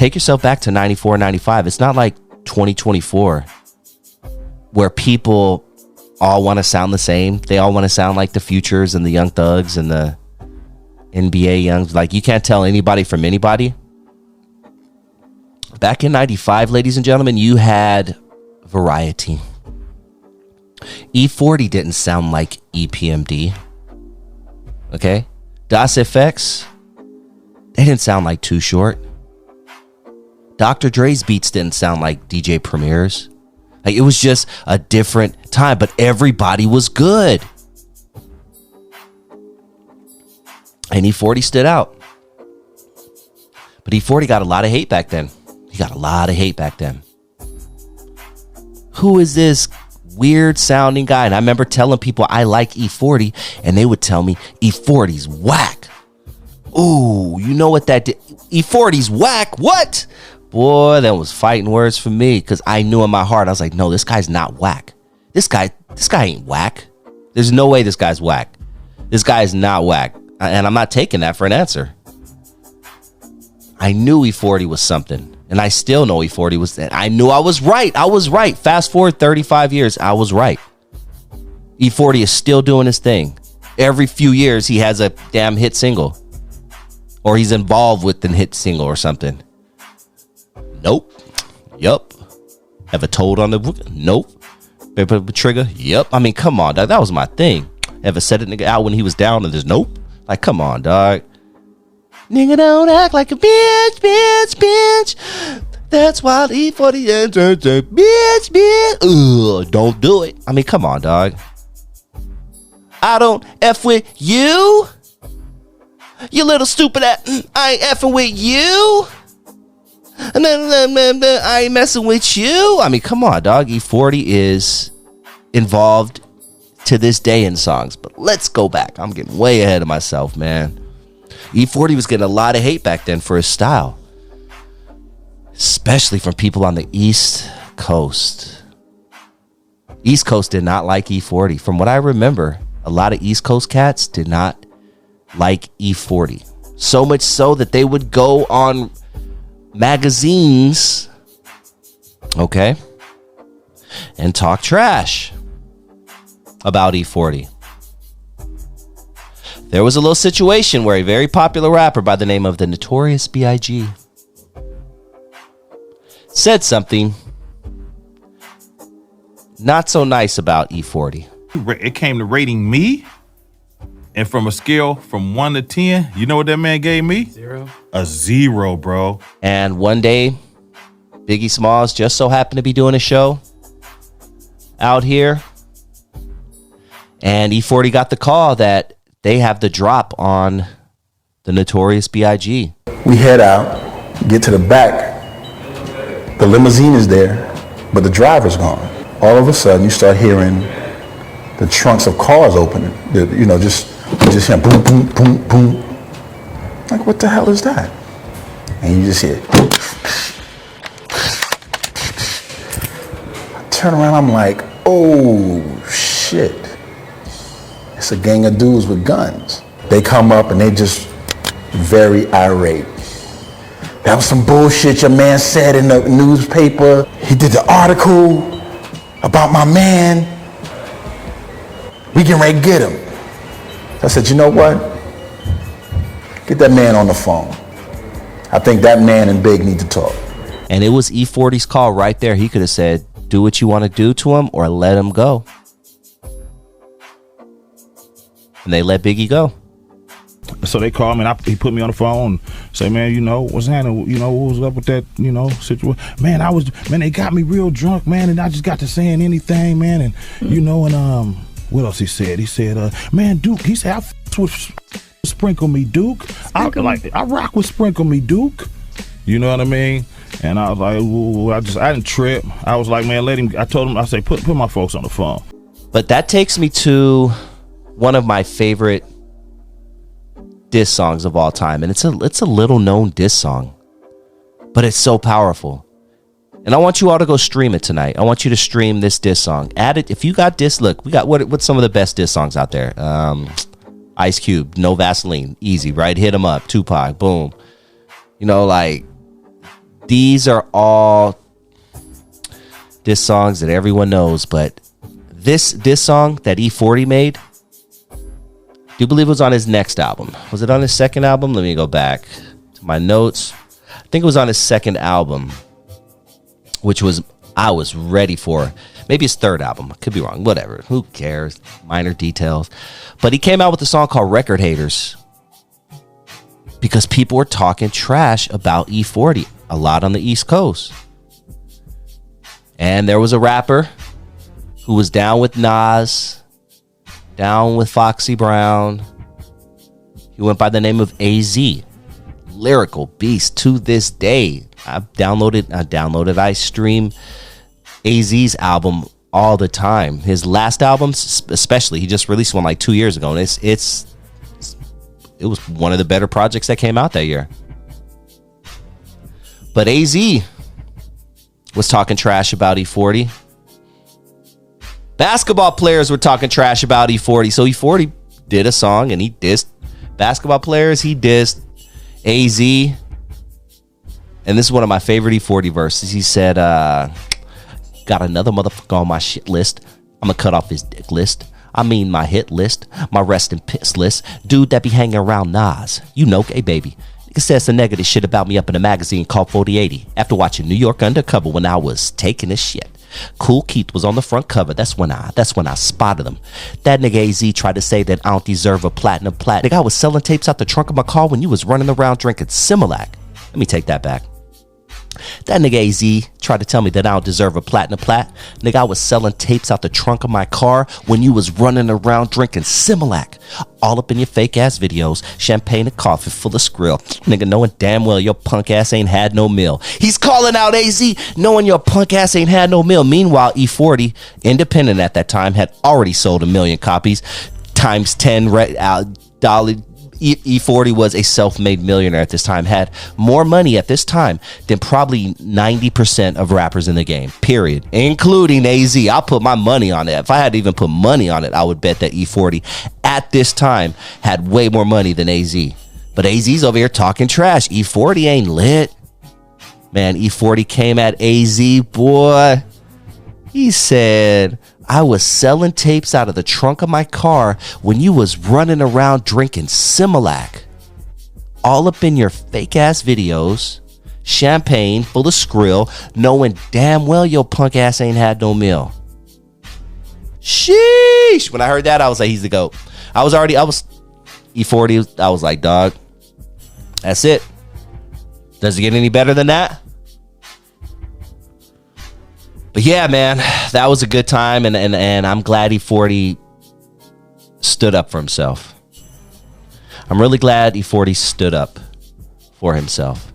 Take yourself back to 94, 95. It's not like 2024 where people all want to sound the same. They all want to sound like the Futures and the Young Thugs and the NBA Youngs. Like, you can't tell anybody from anybody. Back in 95, ladies and gentlemen, you had variety. E-40 didn't sound like EPMD. Okay? Das FX, they didn't sound like Too Short. Dr. Dre's beats didn't sound like DJ Premier's. Like, it was just a different time, but everybody was good. And E-40 stood out. But E-40 got a lot of hate back then. He got a lot of hate back then. Who is this weird sounding guy? And I remember telling people I like E-40, and they would tell me E-40's whack. Ooh, you know what that did? E-40's whack. What? Boy, that was fighting words for me, because I knew in my heart, I was like, no, this guy's not whack. This guy ain't whack. There's no way this guy's whack. This guy is not whack. And I'm not taking that for an answer. I knew E-40 was something. And I still know E-40 was that. I knew I was right. I was right. Fast forward 35 years, I was right. E-40 is still doing his thing. Every few years, he has a damn hit single. Or he's involved with the hit single or something. Nope. Yup. Have a toad on the... Nope. Paper trigger? Yup. I mean, come on, dog. That was my thing. Ever said it nigga out when he was down and there's nope? Like, come on, dog. Nigga don't act like a bitch. That's why E-40 bitch. Ugh, don't do it. I mean, come on, dog. I don't F with you. You little stupid ass. I ain't effing with you. I ain't messing with you. I mean, come on, dog. E-40 is involved to this day in songs. But let's go back. I'm getting way ahead of myself, man. E-40 was getting a lot of hate back then for his style. Especially from people on the East Coast. East Coast did not like E-40. From what I remember, a lot of East Coast cats did not like E-40. So much so that they would go on magazines, okay, and talk trash about E-40. There was a little situation where a very popular rapper by the name of the Notorious B.I.G. said something not so nice about E-40. It came to rating me, and from a scale from 1 to 10, you know what that man gave me? 0. A 0, bro. And one day, Biggie Smalls just so happened to be doing a show out here, and E-40 got the call that they have the drop on the Notorious B.I.G. We head out, get to the back. The limousine is there, but the driver's gone. All of a sudden, you start hearing the trunks of cars opening. You just hear boom, boom, boom, boom. Like, what the hell is that? And you just hear it. I turn around, I'm like, oh, shit. It's a gang of dudes with guns. They come up and they just very irate. That was some bullshit your man said in the newspaper. He did the article about my man. We getting ready to get him. I said, you know what? Get that man on the phone. I think that man and Big need to talk. And it was E-40's call right there. He could have said, do what you want to do to him or let him go. And they let Biggie go. So they called me and he put me on the phone and say, man, what's happening? What was up with that, situation? Man, they got me real drunk, man, and I just got to saying anything, man. And, and what else he said? He said, man, Duke, he said, I with Sprinkle Me, Duke. I rock with Sprinkle Me, Duke. You know what I mean? And I was like, ooh, I didn't trip. I was like, man, I told him, I say, put my folks on the phone. But that takes me to one of my favorite diss songs of all time, and it's a little known diss song, but it's so powerful. And I want you all to go stream it tonight. I want you to stream this diss song. Add it if you got diss. Look, we got what's some of the best diss songs out there. Ice Cube, No Vaseline, easy, right? Hit 'em up, Tupac, boom. Like these are all diss songs that everyone knows, but this song that E-40 made, I do believe it was on his next album. Was it on his second album? Let me go back to my notes. I think it was on his second album, which was I was ready for. Maybe his third album. I could be wrong. Whatever. Who cares? Minor details. But he came out with a song called Record Haters because people were talking trash about E-40 a lot on the East Coast. And there was a rapper who was down with Nas, down with Foxy Brown. He went by the name of AZ. Lyrical beast to this day. I stream AZ's album all the time. His last albums, especially, he just released one like 2 years ago, and it was one of the better projects that came out that year. But AZ was talking trash about E-40. Basketball players were talking trash about E-40. So E-40 did a song and he dissed basketball players. He dissed AZ. And this is one of my favorite E-40 verses. He said, got another motherfucker on my shit list. I'm going to cut off his dick list. I mean my hit list, my rest in piss list. Dude that be hanging around Nas. You know, gay baby. Nigga said some negative shit about me up in a magazine called 4080 after watching New York Undercover when I was taking a shit. Cool Keith was on the front cover. That's when I spotted him. That nigga AZ tried to say that I don't deserve a platinum plat. Nigga, I was selling tapes out the trunk of my car when you was running around drinking Similac. Let me take that back. That nigga AZ tried to tell me that I don't deserve a platinum plat. Nigga, I was selling tapes out the trunk of my car when you was running around drinking Similac. All up in your fake ass videos, champagne and coffee full of skrill. Nigga, knowing damn well your punk ass ain't had no meal. He's calling out AZ, knowing your punk ass ain't had no meal. Meanwhile, E-40, independent at that time, had already sold 1 million copies times 10 dollar. E-40 was a self-made millionaire at this time, had more money at this time than probably 90% of rappers in the game, period, including AZ. I'll put my money on it. If I had to even put money on it, I would bet that E-40 at this time had way more money than AZ. But AZ's over here talking trash. E-40 ain't lit. Man, E-40 came at AZ, boy. He said, I was selling tapes out of the trunk of my car when you was running around drinking Similac. All up in your fake ass videos, champagne full of skrill, knowing damn well your punk ass ain't had no meal. Sheesh. When I heard that, I was like, he's the GOAT. I was E-40. I was like, dog, that's it. Does it get any better than that? But yeah, man, that was a good time, and I'm glad E-40 stood up for himself. I'm really glad E-40 stood up for himself.